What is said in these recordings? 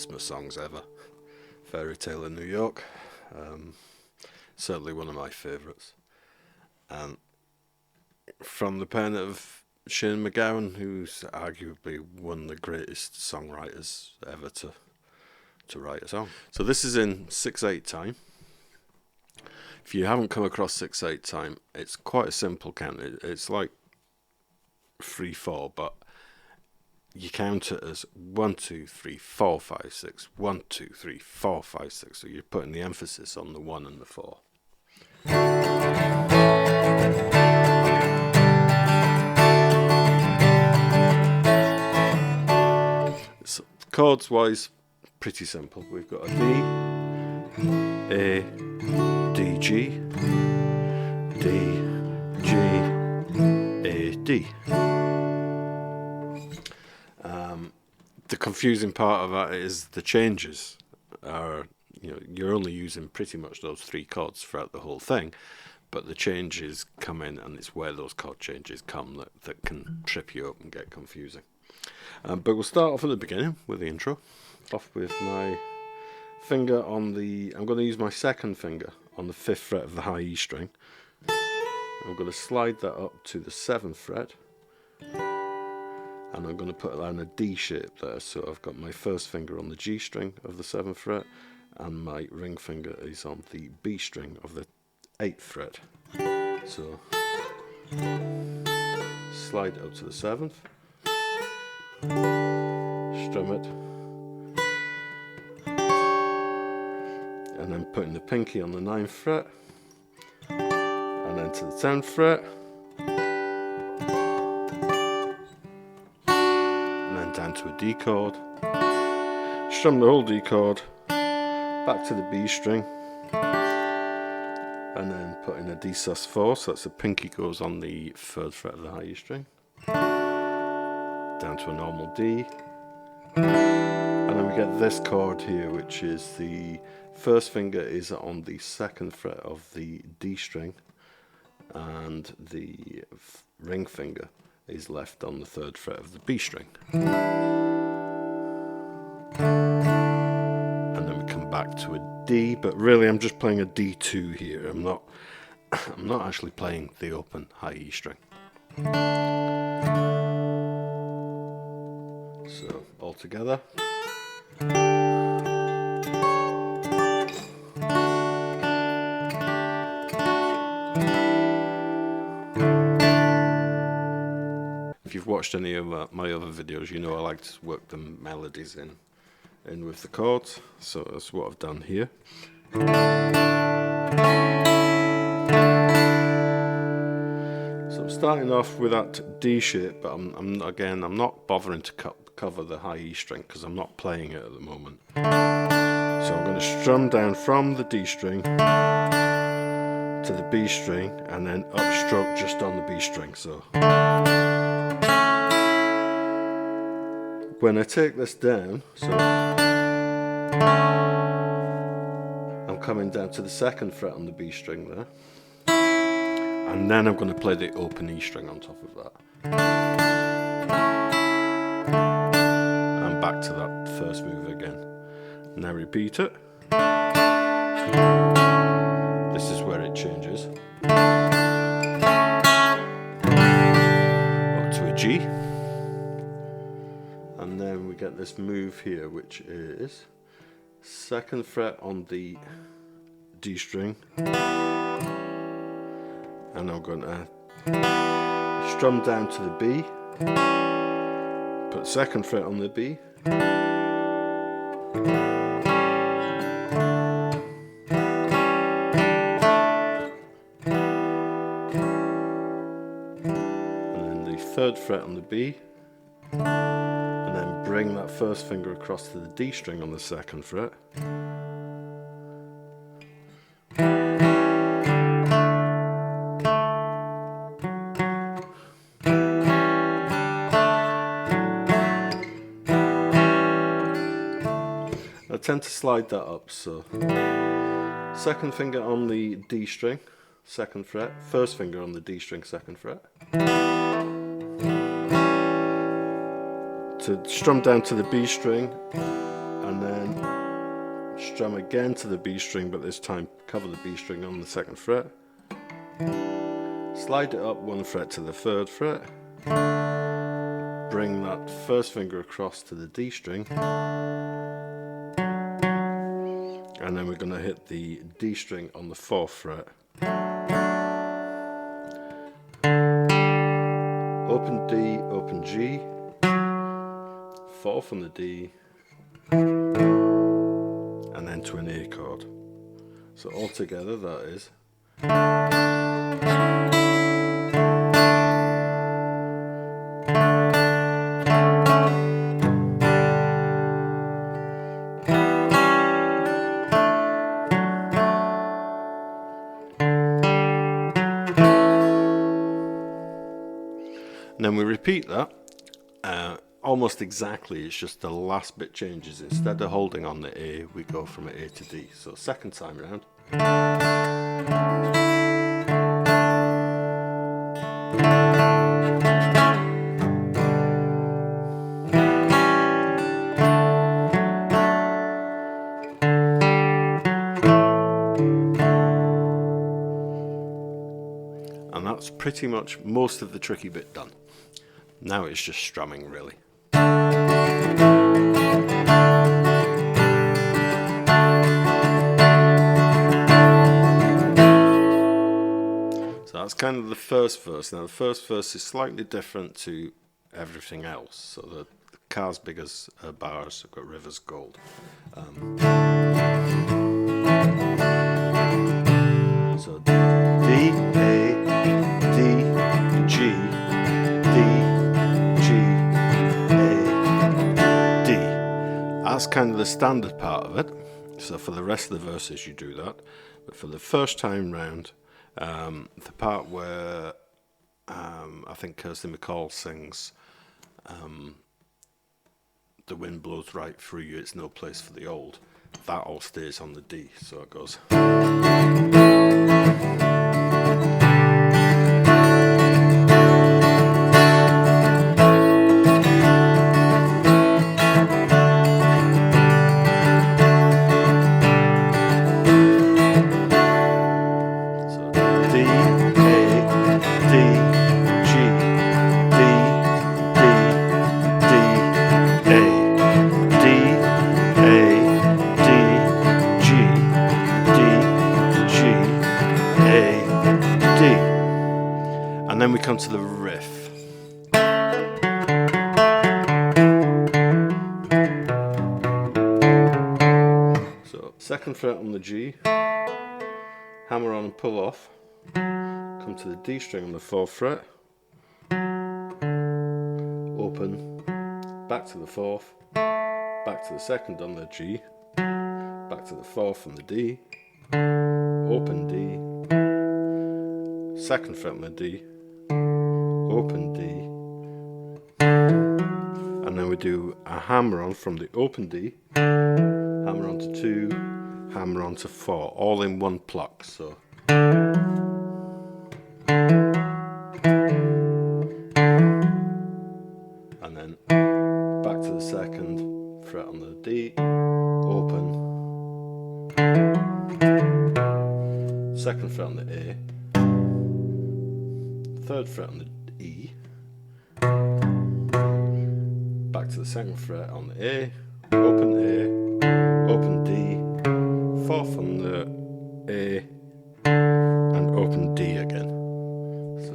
Christmas songs ever. Fairytale in New York. Certainly one of my favourites. And from the pen of Shane MacGowan, who's arguably one of the greatest songwriters ever to write a song. So this is in 6/8 time. If you haven't come across 6/8 time, it's quite a simple count. It's like 3/4, but you count it as 1, 2, 3, 4, 5, 6. 1, 2, 3, 4, 5, 6. So you're putting the emphasis on the 1 and the 4. So chords wise, pretty simple. We've got a D, A, D, G, D, G, A, D. The confusing part of that is the changes are, you're only using pretty much those 3 chords throughout the whole thing, but the changes come in, and it's where those chord changes come that can trip you up and get confusing. But we'll start off at the beginning with the intro. Off with my finger on I'm going to use my second finger on the 5th fret of the high E string. I'm going to slide that up to the 7th fret, and I'm going to put that in a D shape there. So I've got my first finger on the G string of the 7th fret, and my ring finger is on the B string of the 8th fret. So slide it up to the 7th, strum it, and then putting the pinky on the 9th fret, and then to the 10th fret, and then down to a D chord, strum the whole D chord, back to the B string, and then put in a D sus4, so that's the pinky goes on the 3rd fret of the high E string, down to a normal D, and then we get this chord here, which is the first finger is on the 2nd fret of the D string, and the ring finger is left on the 3rd fret of the B string. And then we come back to a D, but really I'm just playing a D2 here. I'm not actually playing the open high E string. So all together. If you've watched any of my other videos, you know I like to work the melodies in with the chords, so that's what I've done here. So I'm starting off with that D shape, but I'm not bothering to cover the high E string because I'm not playing it at the moment. So I'm going to strum down from the D string to the B string, and then upstroke just on the B string. So when I take this down, so I'm coming down to the 2nd fret on the B string there, and then I'm going to play the open E string on top of that, and back to that first move again. Now repeat it. This is where it changes up to a G. And then we get this move here, which is 2nd fret on the D string, and I'm going to strum down to the B, put 2nd fret on the B, and then the 3rd fret on the B, and then bring that first finger across to the D string on the 2nd fret, I tend to slide that up, so 2nd finger on the D string, 2nd fret, 1st finger on the D string, 2nd fret, to strum down to the B string, and then strum again to the B string, but this time cover the B string on the 2nd fret, slide it up 1 fret to the 3rd fret, bring that 1st finger across to the D string, and then we're going to hit the D string on the 4th fret, open D, open G, 4th on the D, and then to an A chord. So altogether that is and then we repeat that almost exactly, it's just the last bit changes. Instead of holding on the A, we go from A to D. So 2nd time round. And that's pretty much most of the tricky bit done. Now it's just strumming, really. So that's kind of the first verse. Now the first verse is slightly different to everything else. So the Cars big as bars have got rivers gold. So D, A, D, G, D, G, A, D. That's kind of the standard part of it. So for the rest of the verses you do that. But for the first time round, the part where I think Kirsty MacColl sings "The wind blows right through you, it's no place for the old," that all stays on the D. So it goes. And then we come to the riff. So 2nd fret on the G, hammer on and pull off, come to the D string on the 4th fret, open, back to the 4th, back to the 2nd on the G, back to the 4th on the D, open D, 2nd fret on the D, open D, and then we do a hammer on from the open D, hammer on to 2, hammer on to 4, all in one pluck. So and then back to the 2nd fret on the D, open, 2nd fret on the A, 3rd fret on the E, back to the 2nd fret on the A, open D, 4th on the A, and open D again. So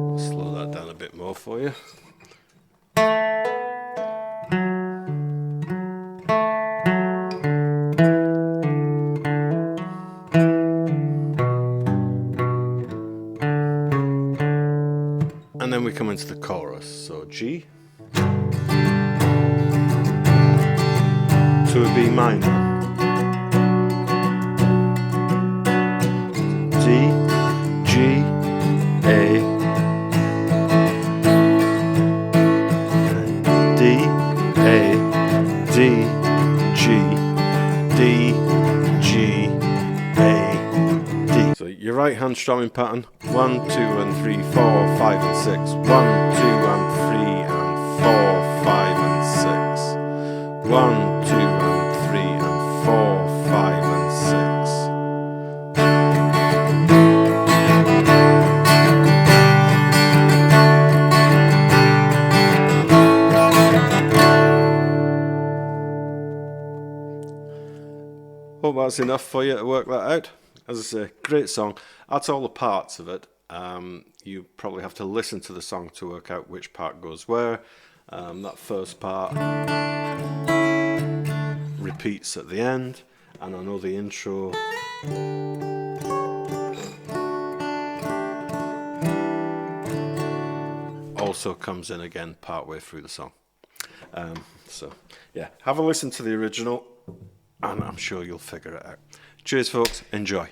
I'll slow that down a bit more for you. And then we come into the chorus. So G to a B minor, D, G, A, D, A, D, G, D, G, A, D. So your right hand strumming pattern, 1, 2 and 3, 4, 5 and 6. 1, 2 and 3 and 4, 5 and 6. 1, 2 and 3 and 4, 5 and 6. Hope that's enough for you to work that out. As I say, great song. That's all the parts of it. You probably have to listen to the song to work out which part goes where. That first part repeats at the end, and I know the intro also comes in again partway through the song. So yeah, have a listen to the original and I'm sure you'll figure it out. Cheers folks, enjoy.